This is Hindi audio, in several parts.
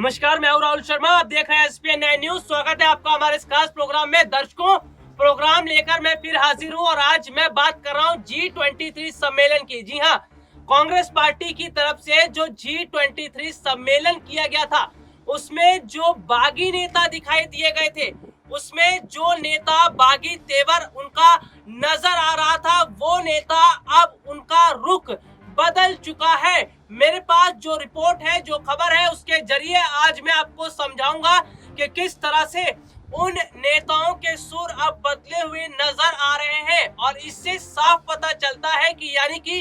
नमस्कार, मैं हूं राहुल शर्मा। आप देख रहे हैं एसपीएन 9 न्यूज। स्वागत है आपका हमारे इस खास प्रोग्राम में। दर्शकों, प्रोग्राम लेकर मैं फिर हाजिर हूं और आज मैं बात कर रहा हूं G23 सम्मेलन की। जी हां, कांग्रेस पार्टी की तरफ से जो G23 सम्मेलन किया गया था, उसमें जो बागी नेता दिखाई दिए गए थे, उसमें जो नेता बागी तेवर उनका नजर आ रहा था, वो नेता अब उनका रुख बदल चुका है। मेरे पास जो रिपोर्ट है, जो खबर है, उसके जरिए आज मैं आपको समझाऊंगा कि किस तरह से उन नेताओं के सुर अब बदले हुए नजर आ रहे हैं। और इससे साफ पता चलता है कि यानी कि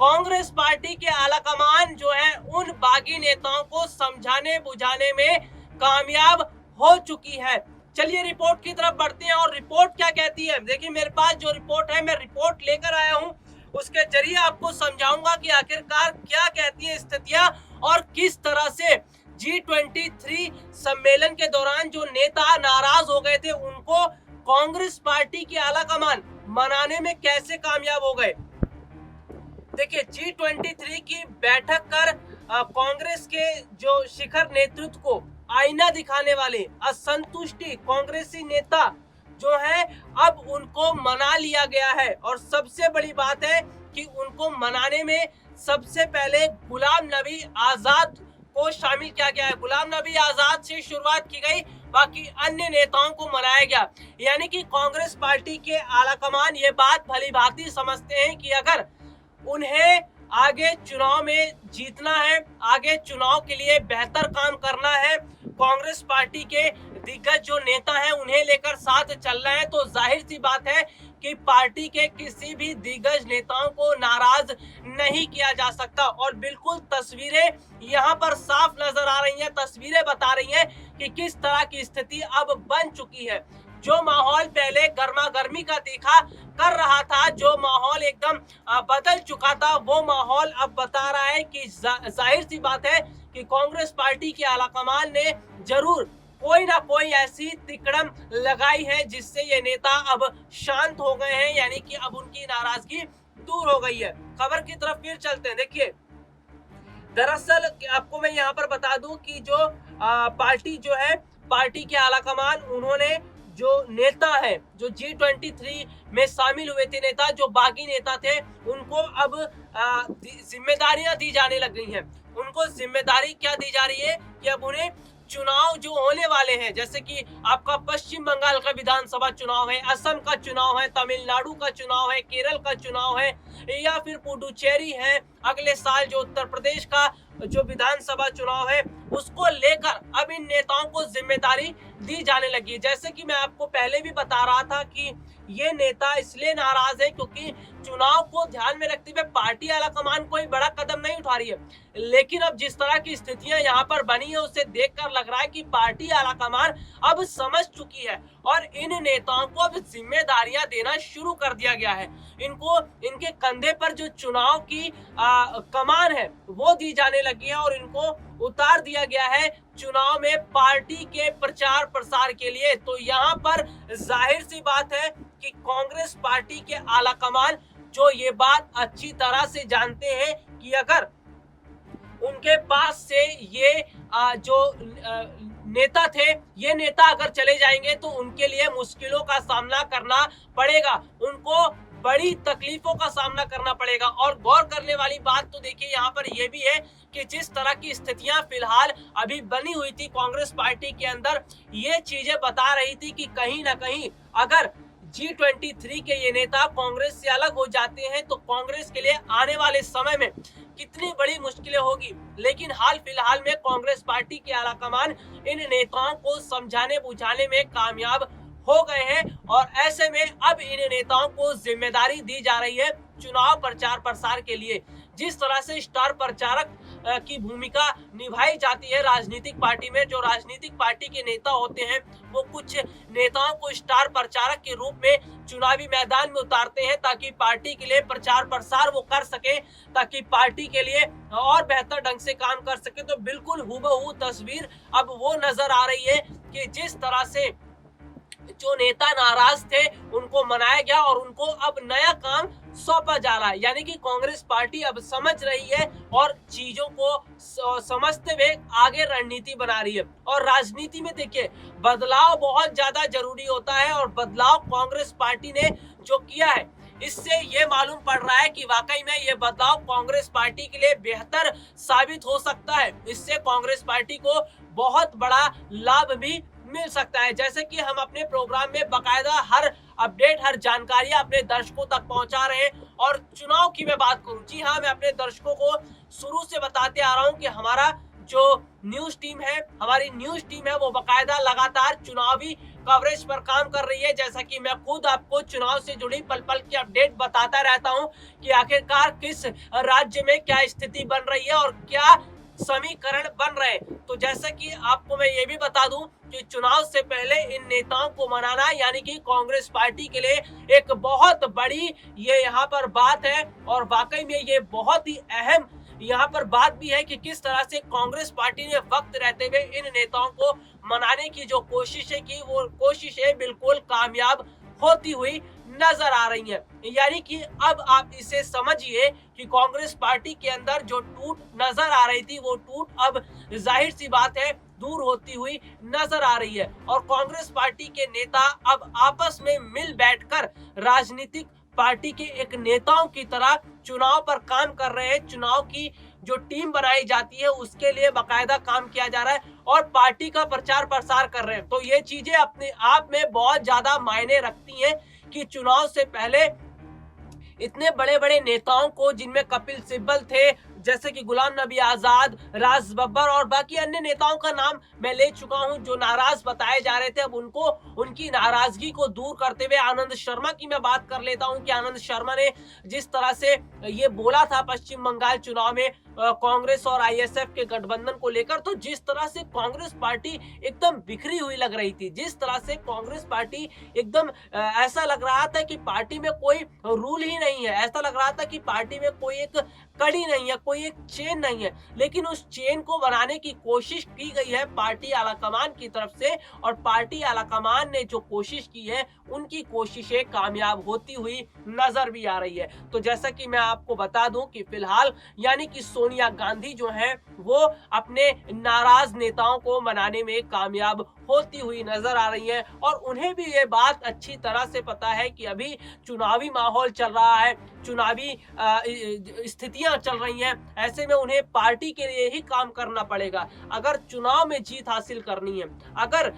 कांग्रेस पार्टी के आलाकमान जो है उन बागी नेताओं को समझाने बुझाने में कामयाब हो चुकी है। चलिए रिपोर्ट की तरफ बढ़ते हैं और रिपोर्ट क्या कहती है। देखिए, मेरे पास जो रिपोर्ट है, मैं रिपोर्ट लेकर आया हूं, उसके जरिए आपको समझाऊंगा कि आखिरकार क्या कहती है स्थितियां और किस तरह से G23 सम्मेलन के दौरान जो नेता नाराज हो गए थे, उनको कांग्रेस पार्टी के आलाकमान मनाने में कैसे कामयाब हो गए। देखिए, G23 की बैठक कर कांग्रेस के जो शिखर नेतृत्व को आईना दिखाने वाले असंतुष्टि कांग्रेसी नेता जो है, अब उनको मना लिया गया है। और सबसे बड़ी बात है कि उनको मनाने में सबसे पहले गुलाम नबी आजाद को शामिल किया गया है। गुलाम नबी आजाद से शुरुआत की गई, बाकी अन्य नेताओं को मनाया गया। यानी कि कांग्रेस पार्टी के आलाकमान ये बात भली भांति समझते हैं कि अगर उन्हें आगे चुनाव में जीतना है, आगे चुनाव के लिए बेहतर काम करना है, कांग्रेस पार्टी के दिग्गज जो नेता हैं उन्हें लेकर साथ चलना है, तो जाहिर सी बात है कि पार्टी के किसी भी दिग्गज नेताओं को नाराज नहीं किया जा सकता। और बिल्कुल तस्वीरें यहाँ पर साफ नजर आ रही हैं, तस्वीरें बता रही हैं कि किस तरह की स्थिति अब बन चुकी है। जो माहौल पहले गर्मा गर्मी का दिखा कर रहा था, जो माहौल एकदम बदल चुका था, वो माहौल अब बता रहा है कि जाहिर सी बात है कि कांग्रेस पार्टी के आलाकमान ने जरूर कोई ना कोई ऐसी तिकड़म लगाई है जिससे ये नेता अब शांत हो गए हैं, यानी कि अब उनकी नाराजगी दूर हो गई है। खबर की तरफ फिर चलते हैं। देखिए, दरअसल आपको मैं यहाँ पर बता दूं कि जो पार्टी जो है, पार्टी के आलाकमान उन्होंने जो नेता है, जो G23 में शामिल हुए थे नेता, जो बागी नेता थे, उनको अब जिम्मेदारियां दी जाने लग गई हैं। उनको जिम्मेदारी क्या दी जा रही है कि अब उन्हें चुनाव जो होने वाले हैं, जैसे कि आपका पश्चिम बंगाल का विधानसभा चुनाव है, असम का चुनाव है, तमिलनाडु का चुनाव है, केरल का चुनाव है, या फिर पुडुचेरी है, अगले साल जो उत्तर प्रदेश का जो विधानसभा चुनाव है, उसको लेकर अब इन नेताओं को जिम्मेदारी दी जाने लगी है। जैसे कि मैं आपको पहले भी बता रहा था कि ये नेता इसलिए नाराज है क्योंकि चुनाव को ध्यान में रखते हुए पार्टी आलाकमान कोई बड़ा कदम नहीं उठा रही है। लेकिन अब जिस तरह की स्थितियां यहाँ पर बनी है, उसे देखकर लग रहा है कि पार्टी आलाकमान अब समझ चुकी है और इन नेताओं को अब जिम्मेदारियां देना शुरू कर दिया गया है। इनको इनके कंधे पर जो चुनाव की कमान है वो दी जाने लगी है और इनको उतार दिया गया है चुनाव में पार्टी के प्रचार प्रसार के लिए। तो यहाँ पर जाहिर सी बात है कि कांग्रेस पार्टी के आलाकमान जो ये बात अच्छी तरह से जानते हैं कि अगर उनके पास से ये जो नेता थे, ये नेता अगर चले जाएंगे तो उनके लिए मुश्किलों का सामना करना पड़ेगा, उनको बड़ी तकलीफों का सामना करना पड़ेगा। और गौर करने वाली बात तो देखिए यहाँ पर यह भी है कि जिस तरह की स्थितियां फिलहाल अभी बनी हुई थी कांग्रेस पार्टी के अंदर, ये चीजें बता रही थी कि कहीं ना कहीं अगर G23 के ये नेता कांग्रेस से अलग हो जाते हैं तो कांग्रेस के लिए आने वाले समय में कितनी बड़ी मुश्किलें होगी। लेकिन हाल फिलहाल में कांग्रेस पार्टी के आलाकमान इन नेताओं को समझाने बुझाने में कामयाब हो गए हैं और ऐसे में अब इन नेताओं को जिम्मेदारी दी जा रही है चुनाव प्रचार प्रसार के लिए। जिस तरह से स्टार प्रचारक की भूमिका निभाई जाती है राजनीतिक पार्टी में, जो राजनीतिक पार्टी के नेता होते हैं वो कुछ नेताओं को स्टार प्रचारक के रूप में चुनावी मैदान में उतारते हैं ताकि पार्टी के लिए प्रचार प्रसार वो कर सके, ताकि पार्टी के लिए और बेहतर ढंग से काम कर सके। तो बिल्कुल हूबहू तस्वीर अब वो नजर आ रही है कि जिस तरह से जो नेता नाराज थे उनको मनाया गया और उनको अब नया काम सौंपा जा रहा है। यानी कि कांग्रेस पार्टी अब समझ रही है और चीजों को समझते हुए आगे रणनीति बना रही है। और राजनीति में देखिए, बदलाव बहुत ज्यादा जरूरी होता है और बदलाव कांग्रेस पार्टी ने जो किया है, इससे ये मालूम पड़ रहा है कि वाकई में ये बदलाव कांग्रेस पार्टी के लिए बेहतर साबित हो सकता है। इससे कांग्रेस पार्टी को बहुत बड़ा लाभ भी मिल सकता है। जैसे कि हम अपने प्रोग्राम में बकायदा हर अपडेट, हर जानकारी अपने दर्शकों तक पहुंचा रहे हैं। और चुनाव की मैं बात करूं, जी हाँ, मैं अपने दर्शकों को शुरू से बताते आ रहा हूं कि हमारा जो न्यूज टीम है, हमारी न्यूज टीम है, वो बकायदा लगातार चुनावी कवरेज पर काम कर रही है। जैसा कि मैं खुद आपको चुनाव से जुड़ी पल पल की अपडेट बताता रहता हूं कि आखिरकार किस राज्य में क्या स्थिति बन रही है और क्या समीकरण बन रहे हैं। तो जैसा कि आपको मैं ये भी बता दूं कि चुनाव से पहले इन नेताओं को मनाना यानी कि कांग्रेस पार्टी के लिए एक बहुत बड़ी ये यहाँ पर बात है। और वाकई में ये बहुत ही अहम यहाँ पर बात भी है कि किस तरह से कांग्रेस पार्टी ने वक्त रहते हुए इन नेताओं को मनाने की जो कोशिशें की, वो कोशिशें बिल्कुल कामयाब होती हुई नजर आ रही है। यानी कि अब आप इसे समझिए कि कांग्रेस पार्टी के अंदर जो टूट नजर आ रही थी, वो टूट अब जाहिर सी बात है दूर होती हुई नजर आ रही है। और कांग्रेस पार्टी के नेता अब आपस में मिल बैठकर राजनीतिक पार्टी के एक नेताओं की तरह चुनाव पर काम कर रहे हैं। चुनाव की जो टीम बनाई जाती है उसके लिए बकायदा काम किया जा रहा है और पार्टी का प्रचार प्रसार कर रहे हैं। तो ये चीजें अपने आप में बहुत ज्यादा मायने रखती हैं कि चुनाव से पहले इतने बड़े बड़े नेताओं को, जिनमें कपिल सिब्बल थे, जैसे कि गुलाम नबी आजाद, राज बब्बर और बाकी अन्य नेताओं का नाम मैं ले चुका हूं जो नाराज बताए जा रहे थे, अब उनको उनकी नाराजगी को दूर करते हुए आनंद शर्मा की मैं बात कर लेता हूं कि आनंद शर्मा ने जिस तरह से ये बोला था पश्चिम बंगाल चुनाव में कांग्रेस और आईएसएफ के गठबंधन को लेकर, तो जिस तरह से कांग्रेस पार्टी एकदम बिखरी हुई लग रही थी, जिस तरह से कांग्रेस पार्टी एकदम ऐसा लग रहा था कि पार्टी में कोई रूल ही नहीं है, ऐसा लग रहा था कि पार्टी में कोई एक कड़ी नहीं है, कोई एक चेन नहीं है। लेकिन उस चेन को बनाने की कोशिश की गई है पार्टी आलाकमान की तरफ से, और पार्टी आलाकमान ने जो कोशिश की है उनकी कोशिशें कामयाब होती हुई नजर भी आ रही है। तो जैसा कि मैं आपको बता दूं कि फिलहाल यानी कि सोनिया गांधी जो है वो अपने नाराज नेताओं को मनाने में कामयाब होती हुई नजर आ रही है। और उन्हें भी ये बात अच्छी तरह से पता है कि अभी चुनावी माहौल चल रहा है, चुनावी स्थितियां चल रही हैं, ऐसे में उन्हें पार्टी के लिए ही काम करना पड़ेगा। अगर चुनाव में जीत हासिल करनी है, अगर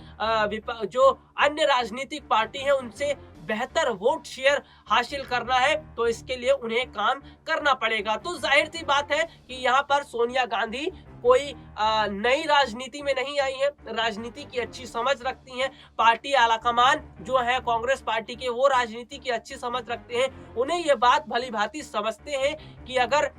जो अन्य राजनीतिक पार्टी है उनसे बेहतर वोट शेयर हासिल करना है, तो इसके लिए उन्हें काम करना पड़ेगा। तो जाहिर सी बात है कि यहाँ पर सोनिया गांधी कोई नई राजनीति में नहीं आई है, राजनीति की अच्छी समझ रखती हैं। पार्टी आलाकमान जो है कांग्रेस पार्टी के, वो राजनीति की अच्छी समझ रखते हैं। उन्हें ये बात भली भांति समझते हैं कि अगर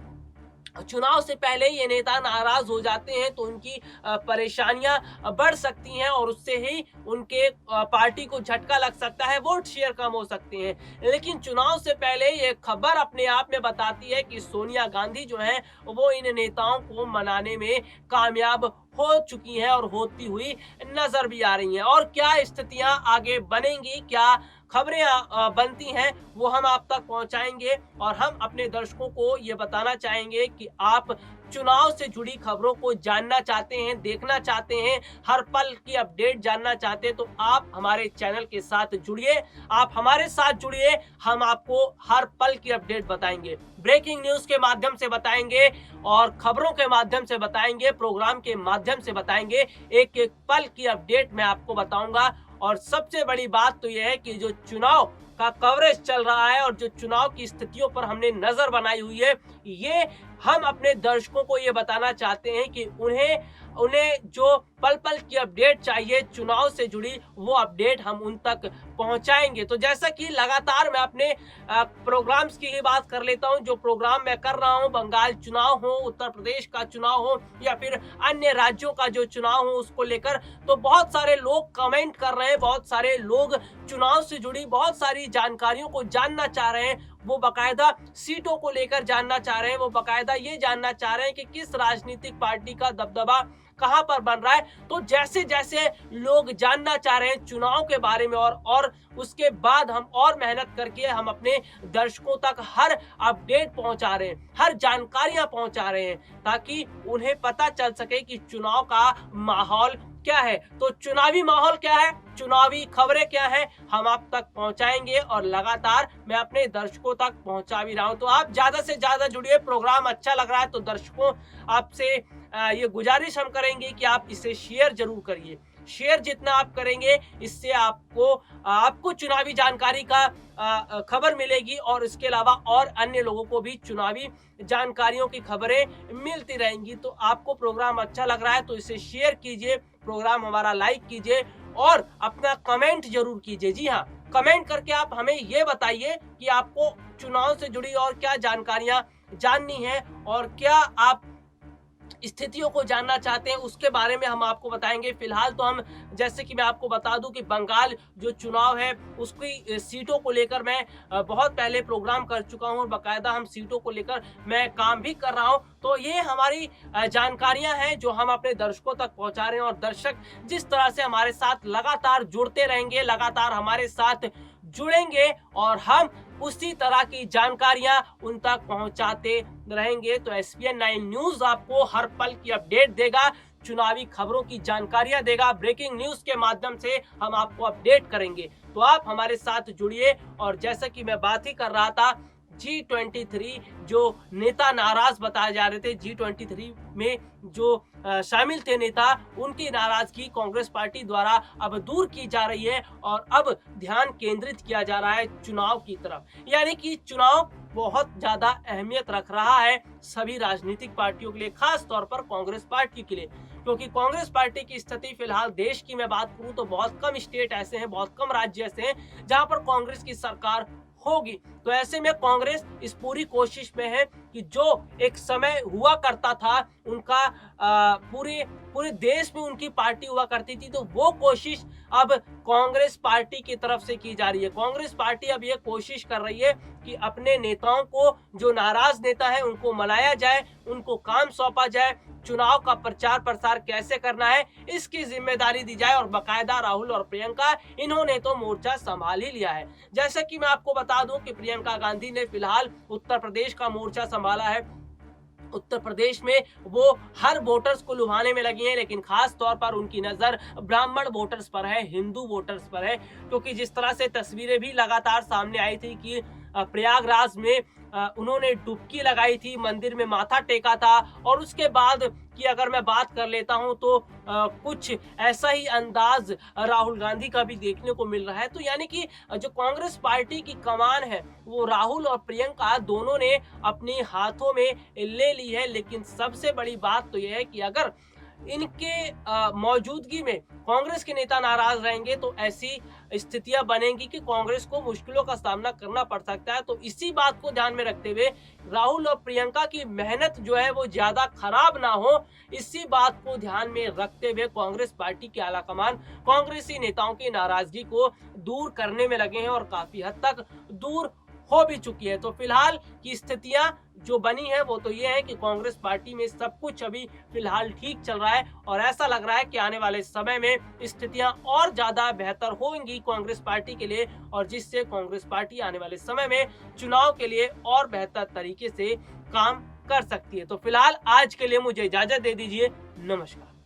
चुनाव से पहले ये नेता नाराज हो जाते हैं तो उनकी परेशानियां बढ़ सकती हैं और उससे ही उनके पार्टी को झटका लग सकता है, वोट शेयर कम हो सकते हैं। लेकिन चुनाव से पहले ये खबर अपने आप में बताती है कि सोनिया गांधी जो है वो इन नेताओं को मनाने में कामयाब हो चुकी हैं और होती हुई नजर भी आ रही हैं। और क्या स्थितियां आगे बनेंगी, क्या खबरें बनती हैं, वो हम आप तक पहुंचाएंगे। और हम अपने दर्शकों को ये बताना चाहेंगे कि आप चुनाव से जुड़ी खबरों को जानना चाहते हैं, देखना चाहते हैं, हर पल की अपडेट जानना चाहते हैं, तो आप हमारे चैनल के साथ जुड़िए, आप हमारे साथ जुड़िए। हम आपको हर पल की अपडेट बताएंगे, ब्रेकिंग न्यूज के माध्यम से बताएंगे और खबरों के माध्यम से बताएंगे, प्रोग्राम के माध्यम से बताएंगे, एक एक पल की अपडेट मैं आपको बताऊंगा। और सबसे बड़ी बात तो यह है कि जो चुनाव का कवरेज चल रहा है और जो चुनाव की स्थितियों पर हमने नजर बनाई हुई है, ये हम अपने दर्शकों को ये बताना चाहते हैं कि उन्हें जो पल पल की अपडेट चाहिए चुनाव से जुड़ी, वो अपडेट हम उन तक पहुंचाएंगे। तो जैसा कि लगातार मैं अपने प्रोग्राम्स की ही बात कर लेता हूं, जो प्रोग्राम मैं कर रहा हूं, बंगाल चुनाव हो, उत्तर प्रदेश का चुनाव हो या फिर अन्य राज्यों का जो चुनाव हो उसको लेकर, तो बहुत सारे लोग कमेंट कर रहे हैं, बहुत सारे लोग चुनाव से जुड़ी बहुत सारी जानकारियों को जानना चाह रहे हैं, वो बकायदा सीटों को लेकर जानना चाह रहे हैं, वो बकायदा ये जानना चाह रहे हैं कि किस राजनीतिक पार्टी का दबदबा कहां पर बन रहा है। तो जैसे जैसे लोग जानना चाह रहे हैं चुनाव के बारे में और उसके बाद हम और मेहनत करके हम अपने दर्शकों तक हर अपडेट पहुंचा रहे हैं, हर जानकारियां पहुंचा रहे हैं, ताकि उन्हें पता चल सके कि चुनाव का माहौल क्या है। तो चुनावी माहौल क्या है, चुनावी खबरें क्या है, हम आप तक पहुंचाएंगे और लगातार मैं अपने दर्शकों तक पहुंचा भी रहा हूं। तो आप ज्यादा से ज्यादा जुड़िए, प्रोग्राम अच्छा लग रहा है तो दर्शकों आपसे ये गुजारिश हम करेंगे कि आप इसे शेयर जरूर करिए। शेयर जितना आप करेंगे इससे आपको चुनावी जानकारी का खबर मिलेगी और इसके अलावा और अन्य लोगों को भी चुनावी जानकारियों की खबरें मिलती रहेंगी। तो आपको प्रोग्राम अच्छा लग रहा है तो इसे शेयर कीजिए, प्रोग्राम हमारा लाइक कीजिए और अपना कमेंट जरूर कीजिए। जी हाँ, कमेंट करके आप हमें ये बताइए कि आपको चुनाव से जुड़ी और क्या जानकारियां जाननी है और क्या आप स्थितियों को जानना चाहते हैं, उसके बारे में हम आपको बताएंगे। फिलहाल तो हम, जैसे कि मैं आपको बता दूं कि बंगाल जो चुनाव है उसकी सीटों को लेकर मैं बहुत पहले प्रोग्राम कर चुका हूं और बाकायदा हम सीटों को लेकर मैं काम भी कर रहा हूं। तो ये हमारी जानकारियां हैं जो हम अपने दर्शकों तक पहुंचा रहे हैं और दर्शक जिस तरह से हमारे साथ लगातार जुड़ते रहेंगे, लगातार हमारे साथ जुड़ेंगे और हम उसी तरह की जानकारियां उन तक पहुंचाते रहेंगे। तो SPN 9 न्यूज आपको हर पल की अपडेट देगा, चुनावी खबरों की जानकारियां देगा, ब्रेकिंग न्यूज के माध्यम से हम आपको अपडेट करेंगे। तो आप हमारे साथ जुड़िए। और जैसा कि मैं बात ही कर रहा था, G23 जो नेता नाराज बताए जा रहे थे, G23 में जो शामिल थे नेता, उनकी नाराजगी कांग्रेस पार्टी द्वारा अब दूर की जा रही है और अब ध्यान केंद्रित किया जा रहा है चुनाव की तरफ। यानी कि चुनाव बहुत ज्यादा अहमियत रख रहा है सभी राजनीतिक पार्टियों के लिए, खास तौर पर कांग्रेस पार्टी के लिए, क्योंकि कांग्रेस पार्टी की स्थिति फिलहाल देश की मैं बात करूं तो बहुत कम स्टेट ऐसे हैं, बहुत कम राज्य ऐसे हैं जहां पर कांग्रेस की सरकार होगी। तो ऐसे में कांग्रेस इस पूरी कोशिश में है कि जो एक समय हुआ करता था उनका, पूरे देश में उनकी पार्टी हुआ करती थी, तो वो कोशिश अब कांग्रेस पार्टी की तरफ से की जा रही है। कांग्रेस पार्टी अब ये कोशिश कर रही है कि अपने नेताओं को, जो नाराज नेता है, उनको मनाया जाए, उनको काम सौंपा जाए, चुनाव का प्रचार प्रसार कैसे करना है इसकी जिम्मेदारी दी जाए। और बाकायदा राहुल और प्रियंका, इन्होंने तो मोर्चा संभाल ही लिया है। जैसे कि मैं आपको बता दूं कि प्रियंका गांधी ने फिलहाल उत्तर प्रदेश का मोर्चा संभाला है। उत्तर प्रदेश में वो हर वोटर्स को लुभाने में लगी हैं, लेकिन खास तौर पर उनकी नजर ब्राह्मण वोटर्स पर है, हिंदू वोटर्स पर है, क्योंकि जिस तरह से तस्वीरें भी लगातार सामने आई थी कि प्रयागराज में उन्होंने डुबकी लगाई थी, मंदिर में माथा टेका था, और उसके बाद की अगर मैं बात कर लेता हूं तो कुछ ऐसा ही अंदाज राहुल गांधी का भी देखने को मिल रहा है। तो यानी कि जो कांग्रेस पार्टी की कमान है वो राहुल और प्रियंका दोनों ने अपने हाथों में ले ली है। लेकिन सबसे बड़ी बात तो यह है कि अगर इनके मौजूदगी में कांग्रेस के नेता नाराज रहेंगे तो ऐसी स्थितियां बनेंगी कि कांग्रेस को मुश्किलों का सामना करना पड़ सकता है। तो इसी बात को ध्यान में रखते हुए राहुल और प्रियंका की मेहनत जो है वो ज्यादा खराब ना हो, इसी बात को ध्यान में रखते हुए कांग्रेस पार्टी के आलाकमान कांग्रेसी नेताओं की नाराजगी को दूर करने में लगे हैं और काफी हद तक दूर हो भी चुकी है। तो फिलहाल की स्थितियां जो बनी है वो तो ये है कि कांग्रेस पार्टी में सब कुछ अभी फिलहाल ठीक चल रहा है और ऐसा लग रहा है कि आने वाले समय में स्थितियां और ज्यादा बेहतर होंगी कांग्रेस पार्टी के लिए, और जिससे कांग्रेस पार्टी आने वाले समय में चुनाव के लिए और बेहतर तरीके से काम कर सकती है। तो फिलहाल आज के लिए मुझे इजाजत दे दीजिए। नमस्कार।